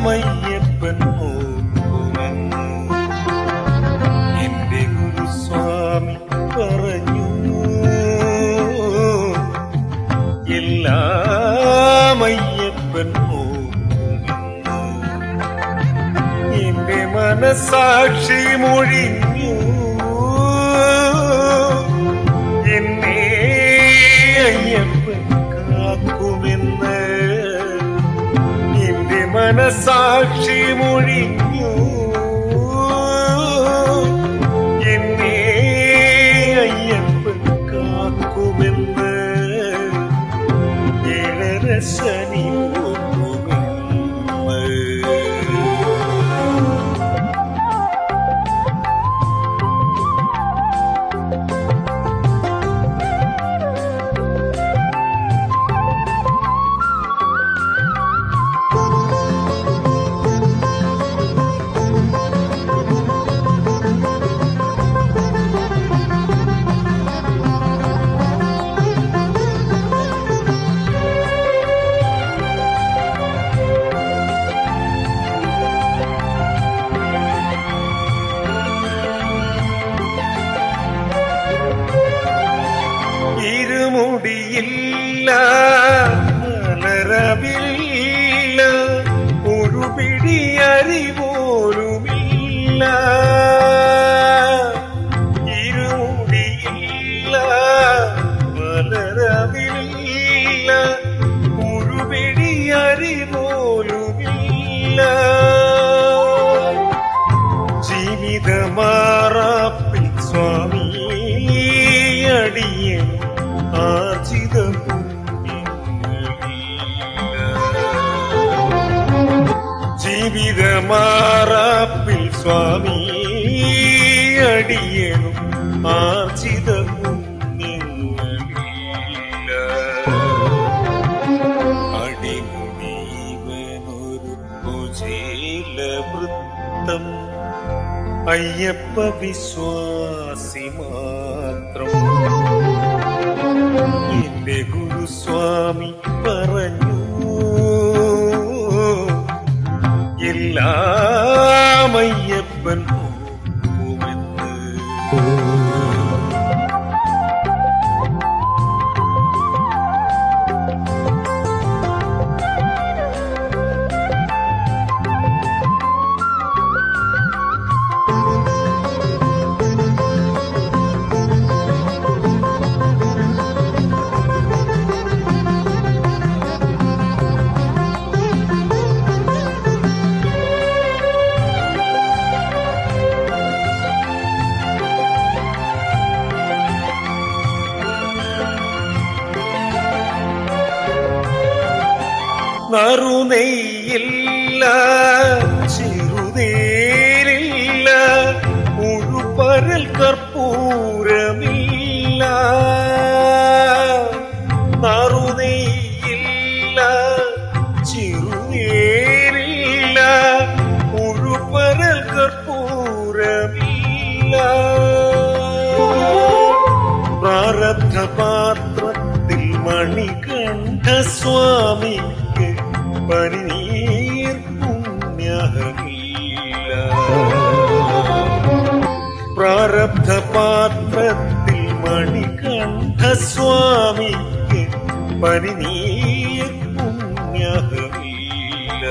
അയ്യപ്പൻ നോക്കുമെന്ന് എന്റെ ഗുരുസ്വാമി പറഞ്ഞു. എല്ലാം അയ്യപ്പൻ നോക്കുമെന്ന് എന്റെ മനസാക്ഷി മൊഴിഞ്ഞു. എന്നെ അയ്യപ്പൻ കാക്കുമെന്ന് എന്റെ മനസാക്ഷി മൊഴിഞ്ഞു. എന്നെ അയ്യപ്പൻ കാക്കുമെന്ന് ഏഴര ശനി ഇരുമുടിയില്ല മലരവില്ല ഒരു പിടി അരി പോലുമില്ല. ഇരുമുടിയില്ല മലരവില്ല ഒരു പിടി അരി പോലുമില്ല. ജീവിതമാറാപ്പിൽ സ്വാമി അടിയൻ ജീവിതമാറാപ്പിൽ സ്വാമി അടിയനും ആർജിത പുണ്യങ്ങളില്ല. അടിമുടിവനൊരു കുചേലവൃത്തം അയ്യപ്പ വിശ്വാസി മാത്രം എന്റെ ഗുരുസ്വാമി പറഞ്ഞു. എല്ലാം അയ്യപ്പൻ നോക്കുമെന്ന് നറുനെയ്യില്ല ചെറുതേരില്ല ഒരു പരൽ കർപ്പൂരമില്ല. നറുനെയ്യില്ല ചെറുതേരില്ല ഒരു പരൽ കർപ്പൂരമില്ല. പ്രാരബ്ധ പാത്രത്തിൽ മണികണ്ഠ സ്വാമിക്ക് പനിനീർ പുണ്യമില്ല. പ്രാരബ്ധ പാത്രത്തിൽ മണികണ്ഠ സ്വാമിക്ക് പനിനീർ പുണ്യമില്ല.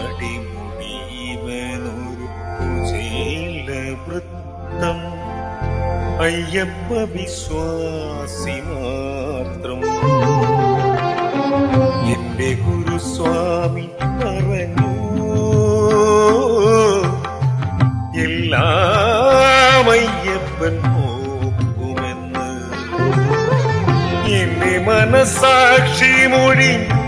അടിമുടിവനൊരു കുചേലവൃത്തം അയ്യപ്പ വിശ്വാസി മാത്രം എന്റെ ഗുരുസ്വാമി പറഞ്ഞു. എല്ലാം അയ്യപ്പൻ നോക്കുമെന്ന് എന്റെ മനസാക്ഷി മൊഴിഞ്ഞു.